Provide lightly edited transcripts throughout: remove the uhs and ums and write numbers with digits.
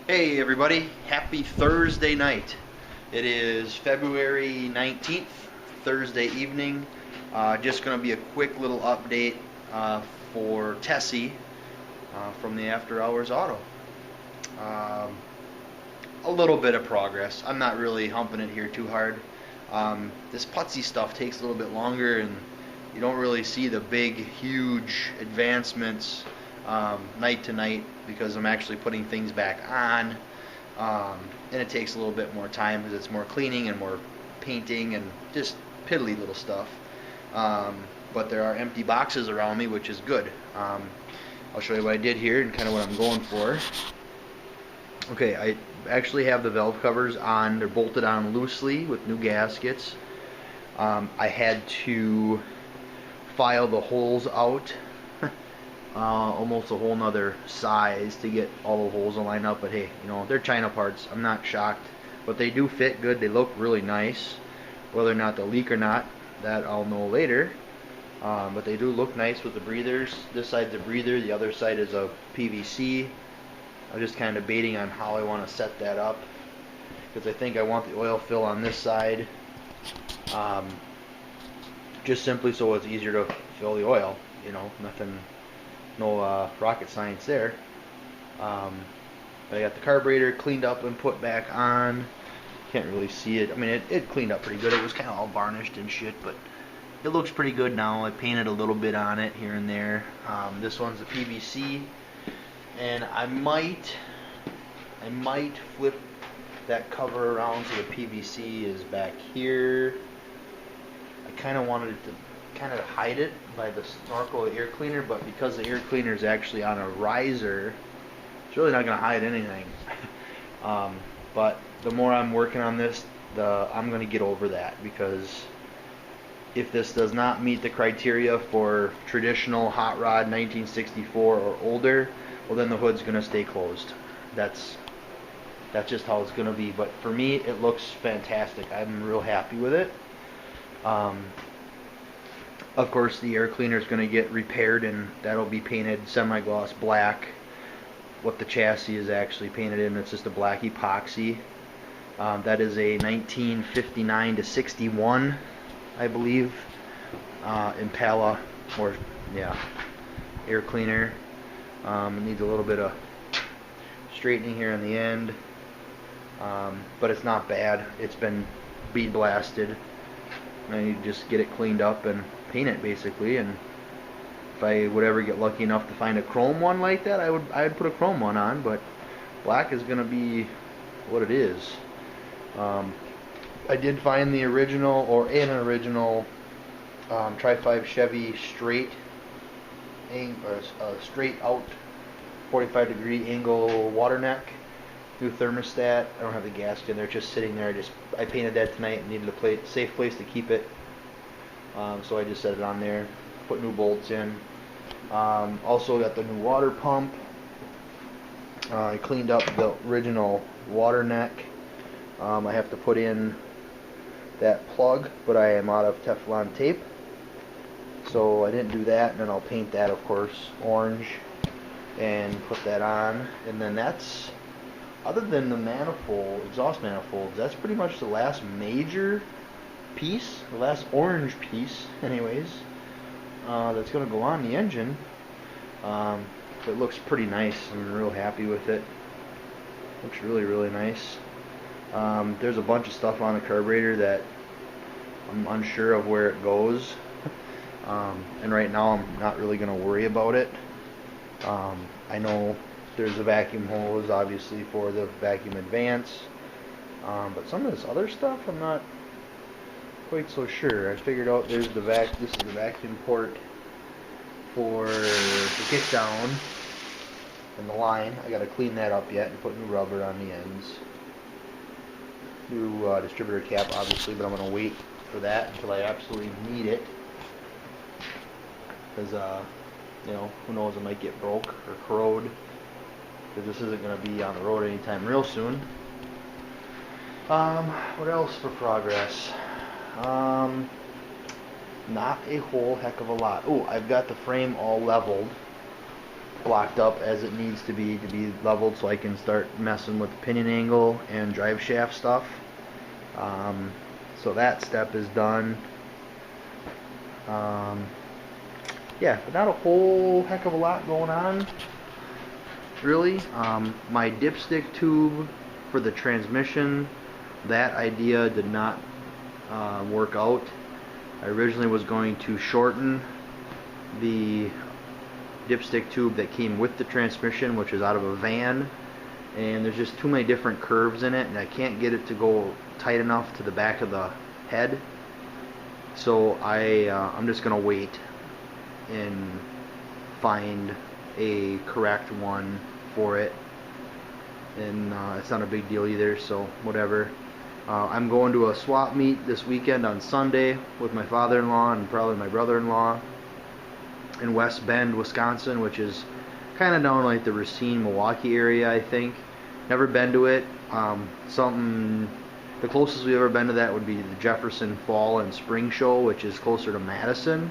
Hey everybody, happy Thursday night. It is February 19th, Thursday evening. Just going to be a quick little update for Tessie from the After Hours Auto. Um, a little bit of progress. I'm not really humping it here too hard. This putsy stuff takes a little bit longer, and you don't really see the big, huge advancements night to night because I'm actually putting things back on, and it takes a little bit more time because it's more cleaning and more painting and just piddly little stuff. But there are empty boxes around me, which is good. I'll show you what I did here and kind of what I'm going for. Okay, I actually have the valve covers on. They're bolted on loosely with new gaskets. I had to file the holes out almost a whole nother size to get all the holes to line up, but hey, they're China parts. I'm not shocked, but they do fit good. They look really nice. Whether or not they'll leak or not, that I'll know later. But they do look nice with the breathers. This side's a breather, the other side is a PVC. I'm just kind of debating on how I want to set that up, because I think I want the oil fill on this side, just simply so it's easier to fill the oil. Nothing, no rocket science there. But I got the carburetor cleaned up and put back on. Can't really see it. I mean, it cleaned up pretty good. It was kind of all varnished and shit, but it looks pretty good now. I painted a little bit on it here and there. This one's a PVC, and I might flip that cover around so the PVC is back here. I kind of wanted it to kind of hide it by the snorkel air cleaner, but because the air cleaner is actually on a riser, it's really not going to hide anything. But the more I'm working on this, I'm going to get over that, because if this does not meet the criteria for traditional hot rod 1964 or older, well, then the hood's going to stay closed. That's just how it's going to be. But for me, it looks fantastic. I'm real happy with it. Of course, the air cleaner is going to get repaired, and that'll be painted semi-gloss black. What the chassis is actually painted in, it's just a black epoxy. That is a 1959 to 61, I believe, Impala, or yeah, air cleaner. It needs a little bit of straightening here in the end, but it's not bad. It's been bead blasted. I need to just get it cleaned up and paint it, basically. And if I would ever get lucky enough to find a chrome one like that, I'd put a chrome one on, but black is going to be what it is. I did find the original, or an original Tri-5 Chevy straight out 45-degree angle water neck, new thermostat. I don't have the gasket in there, it's just sitting there. I painted that tonight and needed a safe place to keep it, so I just set it on there, put new bolts in. Also got the new water pump. I cleaned up the original water neck. I have to put in that plug, but I am out of Teflon tape, so I didn't do that. And then I'll paint that, of course, orange, and put that on. And then that's, other than the manifold, exhaust manifolds, that's pretty much the last major piece, the last orange piece anyways, that's going to go on the engine. It looks pretty nice. I'm real happy with it. Looks really, really nice. There's a bunch of stuff on the carburetor that I'm unsure of where it goes, and right now I'm not really going to worry about it. I know there's a vacuum hose, obviously, for the vacuum advance, but some of this other stuff I'm not quite so sure. I figured out this is the vacuum port for the kickdown and the line. I got to clean that up yet and put new rubber on the ends. New distributor cap, obviously, but I'm going to wait for that until I absolutely need it, because who knows, it might get broke or corrode, because this isn't going to be on the road anytime real soon. What else for progress? Not a whole heck of a lot. Oh, I've got the frame all leveled. blocked up as it needs to be leveled, so I can start messing with pinion angle and drive shaft stuff. So that step is done. Yeah, but not a whole heck of a lot going on, really. My dipstick tube for the transmission, that idea did not work out. I originally was going to shorten the dipstick tube that came with the transmission, which is out of a van, and there's just too many different curves in it, and I can't get it to go tight enough to the back of the head. So I'm just gonna wait and find a correct one for it, and it's not a big deal either, so whatever. I'm going to a swap meet this weekend on Sunday with my father-in-law and probably my brother-in-law in West Bend, Wisconsin, which is kind of down like the Racine, Milwaukee area, I think. Never been to it. The closest we've ever been to that would be the Jefferson Fall and Spring Show, which is closer to Madison.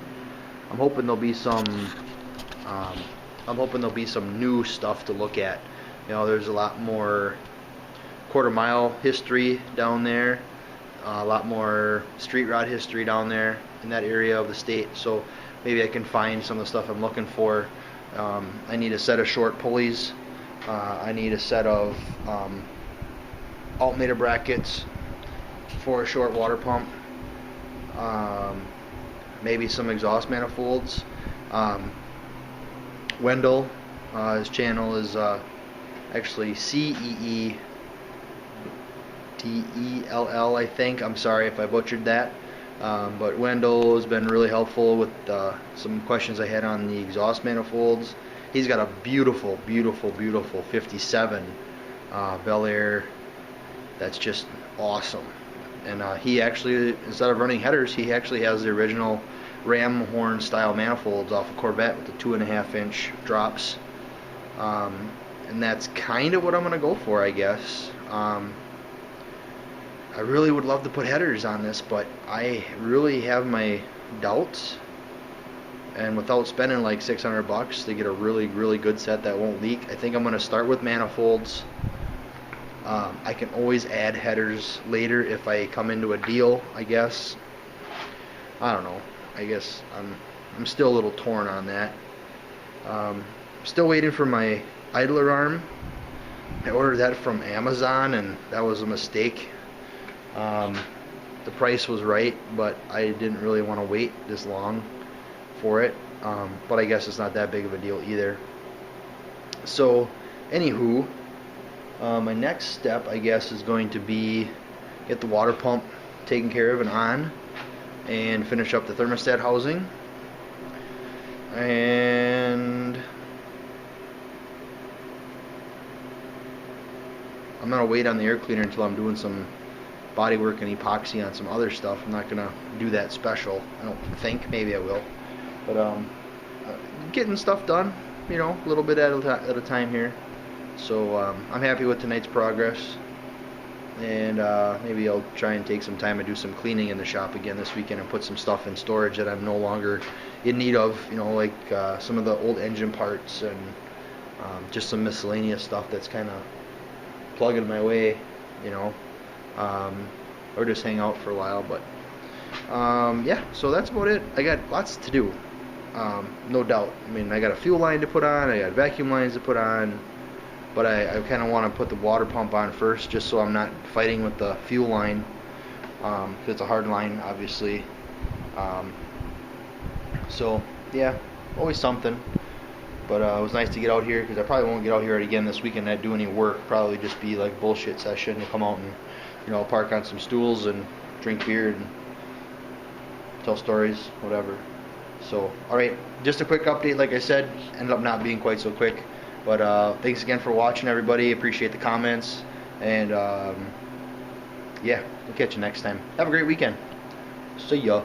I'm hoping there'll be some new stuff to look at. You know, there's a lot more quarter-mile history down there, a lot more street rod history down there in that area of the state. So maybe I can find some of the stuff I'm looking for. I need a set of short pulleys. I need a set of alternator brackets for a short water pump. Maybe some exhaust manifolds. Wendell, his channel is actually CEEDELL, I think. I'm sorry if I butchered that. But Wendell has been really helpful with some questions I had on the exhaust manifolds. He's got a beautiful, beautiful, beautiful 57 Bel Air that's just awesome. And he actually, instead of running headers, he actually has the original ram horn style manifolds off a Corvette with the 2.5-inch drops. And that's kind of what I'm going to go for, I guess. I really would love to put headers on this, but I really have my doubts. And without spending like $600 to get a really, really good set that won't leak, I think I'm going to start with manifolds. I can always add headers later if I come into a deal, I guess. I don't know. I guess I'm still a little torn on that. Still waiting for my idler arm. I ordered that from Amazon, and that was a mistake. The price was right, but I didn't really want to wait this long for it. But I guess it's not that big of a deal either. So, anywho, my next step, I guess, is going to be get the water pump taken care of and on, and finish up the thermostat housing. And I'm gonna wait on the air cleaner until I'm doing some body work and epoxy on some other stuff. I'm not gonna do that special, I don't think. Maybe I will, but getting stuff done, you know, a little bit at a time here. So I'm happy with tonight's progress, and maybe I'll try and take some time and do some cleaning in the shop again this weekend and put some stuff in storage that I'm no longer in need of, you know, like some of the old engine parts and just some miscellaneous stuff that's kind of plugging my way, you know, or just hang out for a while. But yeah, so that's about it. I got lots to do, no doubt. I mean, I got a fuel line to put on, I got vacuum lines to put on, but I kind of want to put the water pump on first, just so I'm not fighting with the fuel line, because it's a hard line, obviously. So yeah, always something. But it was nice to get out here, because I probably won't get out here again this weekend and not do any work. Probably just be like bullshit session to come out and, you know, park on some stools and drink beer and tell stories, whatever. So, alright, just a quick update. Like I said, ended up not being quite so quick. But thanks again for watching, everybody. Appreciate the comments. And yeah, we'll catch you next time. Have a great weekend. See ya.